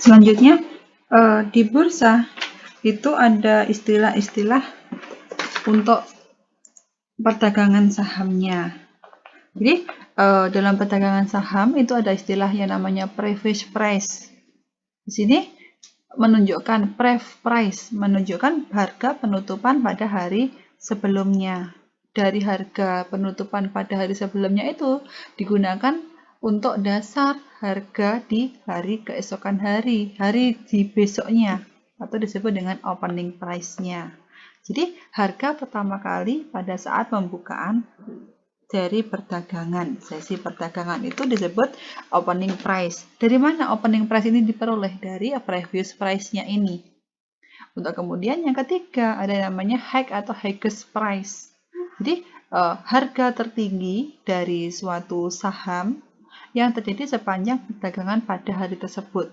Selanjutnya, di bursa itu ada istilah-istilah untuk perdagangan sahamnya. Jadi, dalam perdagangan saham itu ada istilah yang namanya previous price. Di sini menunjukkan price, menunjukkan harga penutupan pada hari sebelumnya. Dari harga penutupan pada hari sebelumnya itu digunakan untuk dasar harga di hari keesokan hari di besoknya, atau disebut dengan opening price-nya. Jadi, harga pertama kali pada saat pembukaan dari perdagangan. Sesi perdagangan itu disebut opening price. Dari mana opening price ini diperoleh? Dari previous price-nya ini. Untuk kemudian yang ketiga ada yang namanya high atau highest price. Jadi harga tertinggi dari suatu saham yang terjadi sepanjang perdagangan pada hari tersebut.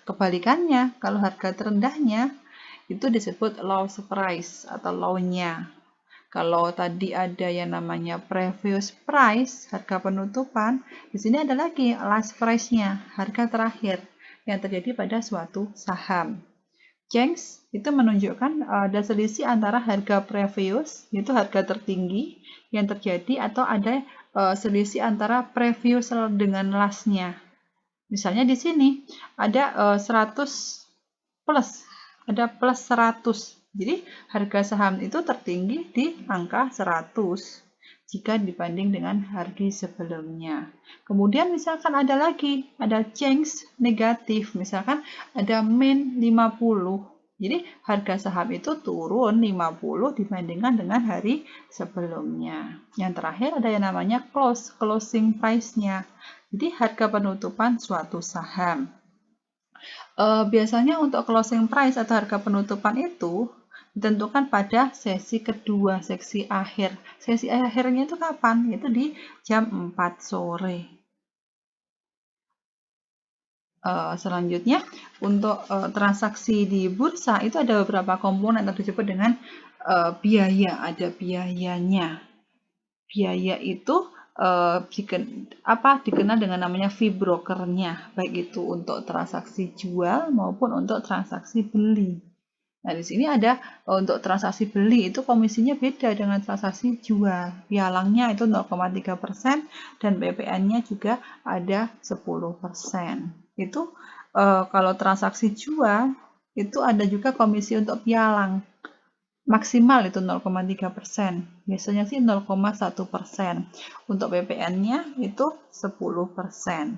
Kebalikannya, kalau harga terendahnya itu disebut lowest price atau low-nya. Kalau tadi ada yang namanya previous price, harga penutupan, di sini ada lagi last price-nya, harga terakhir yang terjadi pada suatu saham. Change itu menunjukkan ada selisih antara harga previous, yaitu harga tertinggi yang terjadi, atau ada selisih antara previous dengan last-nya. Misalnya di sini ada 100 plus, ada plus 100. Jadi harga saham itu tertinggi di angka 100 jika dibanding dengan harga sebelumnya. Kemudian misalkan ada lagi, ada change negatif, misalkan ada min 50. Jadi harga saham itu turun 50 dibandingkan dengan hari sebelumnya. Yang terakhir ada yang namanya closing price-nya. Jadi harga penutupan suatu saham. Biasanya untuk closing price atau harga penutupan itu ditentukan pada sesi kedua, sesi akhir. Sesi akhirnya itu kapan? Itu di jam 4 sore. Selanjutnya, untuk transaksi di bursa itu ada beberapa komponen yang disebut dengan biaya. Ada biayanya. Biaya itu dikenal dengan namanya fee brokernya, baik itu untuk transaksi jual maupun untuk transaksi beli. Nah, di sini ada untuk transaksi beli itu komisinya beda dengan transaksi jual. Pialangnya itu 0,3% dan PPN-nya juga ada 10%. Itu kalau transaksi jual itu ada juga komisi untuk pialang. Maksimal itu 0,3%. Biasanya sih 0,1%. Untuk PPN-nya itu 10%.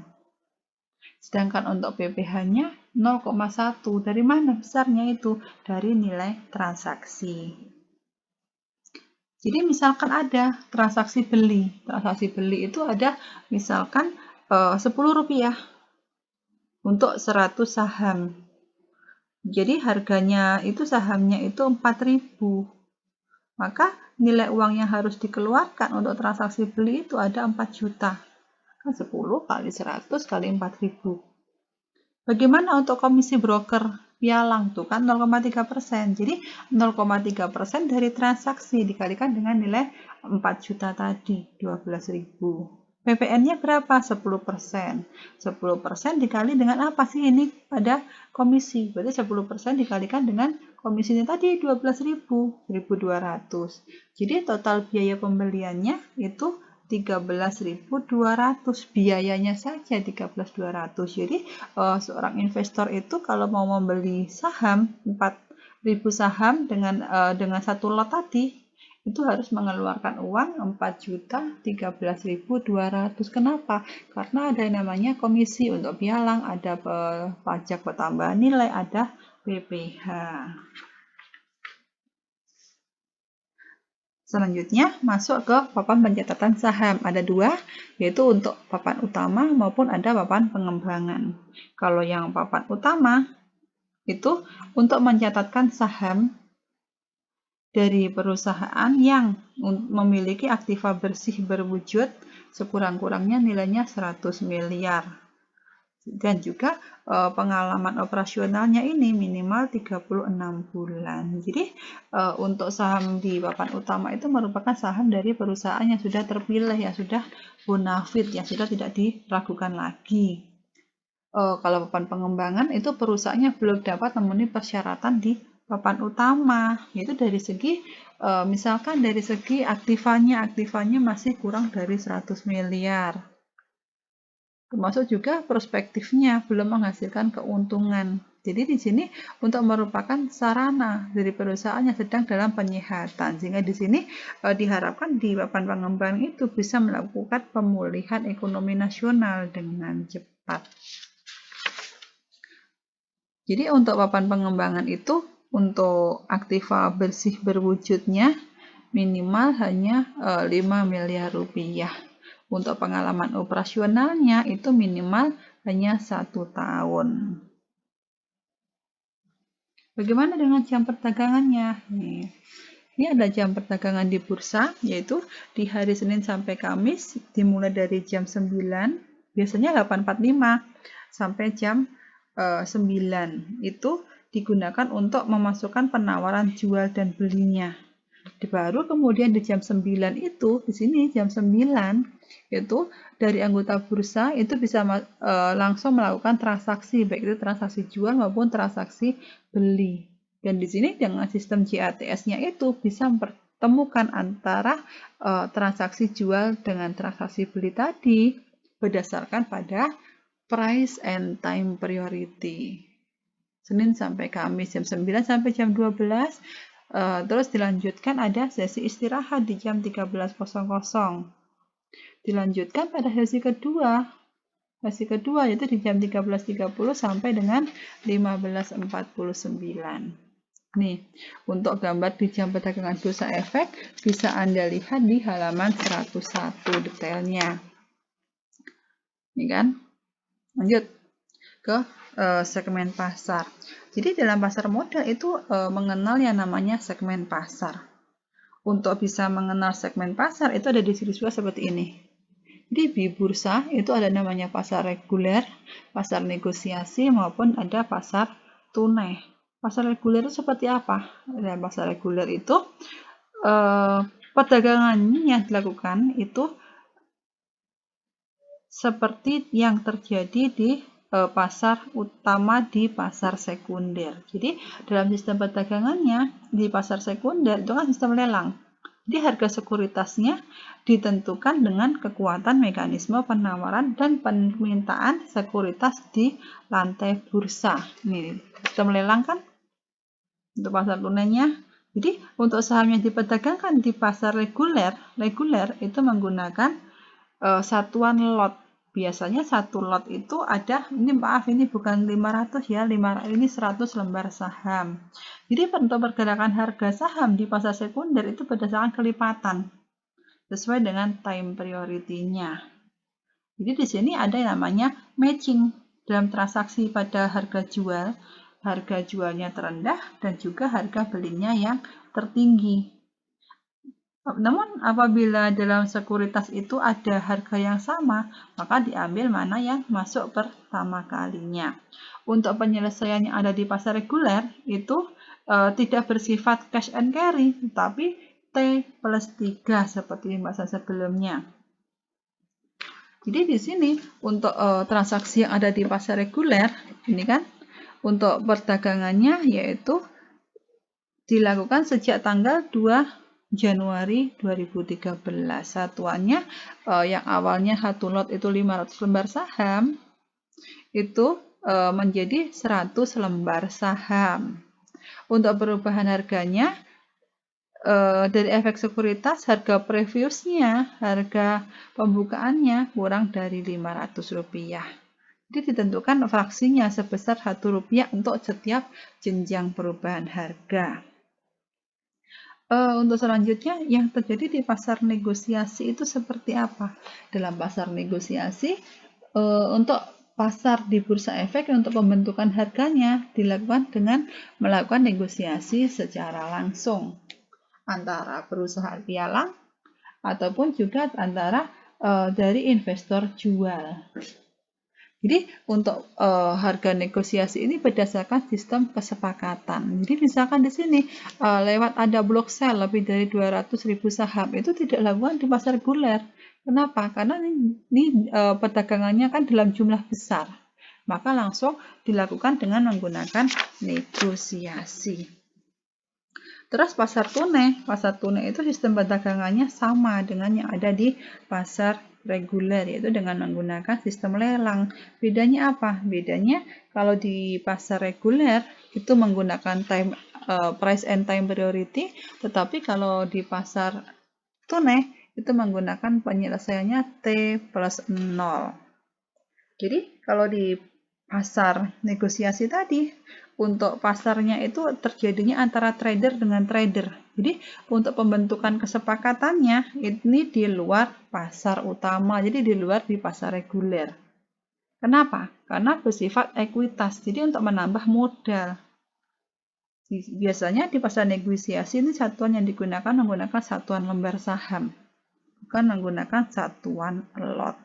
Sedangkan untuk PPh-nya 0,1. Dari mana besarnya itu? Dari nilai transaksi. Jadi misalkan ada transaksi beli. Transaksi beli itu ada misalkan 10 rupiah untuk 100 saham. Jadi harganya itu sahamnya itu 4.000. Maka nilai uang yang harus dikeluarkan untuk transaksi beli itu ada 4 juta. 10 kali 100 kali 4.000. Bagaimana untuk komisi broker pialang? Tuh kan 0,3%. Jadi 0,3% dari transaksi dikalikan dengan nilai 4 juta tadi, 12.000. PPN-nya berapa? 10%. 10% dikali dengan apa sih ini pada komisi? Berarti 10% dikalikan dengan komisinya tadi 12.000, 1.200. Jadi total biaya pembeliannya itu 13.200, biayanya saja 13.200. Jadi seorang investor itu kalau mau membeli saham 4.000 saham dengan satu lot tadi itu harus mengeluarkan uang 4.013.200. Kenapa? Karena ada yang namanya komisi untuk pialang, ada pajak pertambahan nilai, ada PPh. Selanjutnya masuk ke papan pencatatan saham. Ada dua, yaitu untuk papan utama maupun ada papan pengembangan. Kalau yang papan utama itu untuk mencatatkan saham dari perusahaan yang memiliki aktiva bersih berwujud sekurang-kurangnya nilainya 100 miliar. Dan juga pengalaman operasionalnya ini minimal 36 bulan. Jadi untuk saham di papan utama itu merupakan saham dari perusahaan yang sudah terpilih, yang sudah bonafide, yang sudah tidak diragukan lagi. Kalau papan pengembangan itu perusahaannya belum dapat memenuhi persyaratan di papan utama, yaitu dari segi misalkan dari segi aktivanya masih kurang dari 100 miliar. Termasuk juga perspektifnya belum menghasilkan keuntungan. Jadi di sini untuk merupakan sarana dari perusahaan yang sedang dalam penyehatan, sehingga di sini diharapkan di papan pengembangan itu bisa melakukan pemulihan ekonomi nasional dengan cepat. Jadi untuk papan pengembangan itu untuk aktiva bersih berwujudnya minimal hanya 5 miliar rupiah. Untuk pengalaman operasionalnya itu minimal hanya 1 tahun. Bagaimana dengan jam perdagangannya? Ini ada jam perdagangan di bursa, yaitu di hari Senin sampai Kamis dimulai dari jam 9, biasanya 8.45 sampai jam 9. Itu digunakan untuk memasukkan penawaran jual dan belinya. Baru kemudian di jam 9 itu, di sini jam 9 itu dari anggota bursa itu bisa langsung melakukan transaksi, baik itu transaksi jual maupun transaksi beli. Dan di sini dengan sistem JATS-nya itu bisa mempertemukan antara transaksi jual dengan transaksi beli tadi berdasarkan pada price and time priority. Senin sampai Kamis jam 9 sampai jam 12. Terus dilanjutkan ada sesi istirahat di jam 13.00. Dilanjutkan pada sesi kedua. Sesi kedua yaitu di jam 13.30 sampai dengan 15.49. Nih, untuk gambar di jam perdagangan bursa efek bisa Anda lihat di halaman 101 detailnya. Ini kan? Lanjut ke segmen pasar. Jadi dalam pasar modal itu mengenal yang namanya segmen pasar. Untuk bisa mengenal segmen pasar itu ada di siswa seperti ini. Jadi di bursa itu ada namanya pasar reguler, pasar negosiasi maupun ada pasar tunai. Pasar reguler itu seperti apa? Dalam pasar reguler itu perdagangannya yang dilakukan itu seperti yang terjadi di pasar utama di pasar sekunder. Jadi dalam sistem perdagangannya di pasar sekunder itu kan sistem lelang. Jadi harga sekuritasnya ditentukan dengan kekuatan mekanisme penawaran dan permintaan sekuritas di lantai bursa. Ini sistem lelang kan untuk pasar tunainya. Jadi untuk saham yang diperdagangkan di pasar reguler itu menggunakan satuan lot. Biasanya satu lot itu ada, ini maaf ini bukan 500 ya, ini 100 lembar saham. Jadi untuk pergerakan harga saham di pasar sekunder itu berdasarkan kelipatan sesuai dengan time priority-nya. Jadi di sini ada yang namanya matching dalam transaksi pada harga jualnya terendah dan juga harga belinya yang tertinggi. Namun apabila dalam sekuritas itu ada harga yang sama, maka diambil mana yang masuk pertama kalinya. Untuk penyelesaian yang ada di pasar reguler itu tidak bersifat cash and carry, tapi T+3 seperti bahasa sebelumnya. Jadi di sini untuk transaksi yang ada di pasar reguler, ini kan untuk perdagangannya yaitu dilakukan sejak tanggal 2 Januari 2013. Satuannya yang awalnya satu lot itu 500 lembar saham itu menjadi 100 lembar saham. Untuk perubahan harganya dari efek sekuritas harga previousnya, harga pembukaannya kurang dari Rp500. Jadi ditentukan fraksinya sebesar Rp1 untuk setiap jenjang perubahan harga. Untuk selanjutnya yang terjadi di pasar negosiasi itu seperti apa? Dalam pasar negosiasi untuk pasar di bursa efek untuk pembentukan harganya dilakukan dengan melakukan negosiasi secara langsung antara perusahaan pialang ataupun juga antara dari investor jual. Jadi untuk harga negosiasi ini berdasarkan sistem kesepakatan. Jadi misalkan di sini lewat ada block sale lebih dari 200.000 saham itu tidak dilakukan di pasar reguler. Kenapa? Karena ini perdagangannya kan dalam jumlah besar. maka langsung dilakukan dengan menggunakan negosiasi. Terus pasar tunai itu sistem perdagangannya sama dengan yang ada di pasar reguler, yaitu dengan menggunakan sistem lelang. Bedanya apa? Bedanya kalau di pasar reguler itu menggunakan price and time priority, tetapi kalau di pasar tunai itu menggunakan penyelesaiannya T+0. Jadi kalau di pasar negosiasi tadi, untuk pasarnya itu terjadinya antara trader dengan trader. Jadi untuk pembentukan kesepakatannya ini di luar pasar utama, jadi di luar di pasar reguler. Kenapa? Karena bersifat ekuitas, jadi untuk menambah modal. Biasanya di pasar negosiasi ini satuan yang digunakan menggunakan satuan lembar saham, bukan menggunakan satuan lot.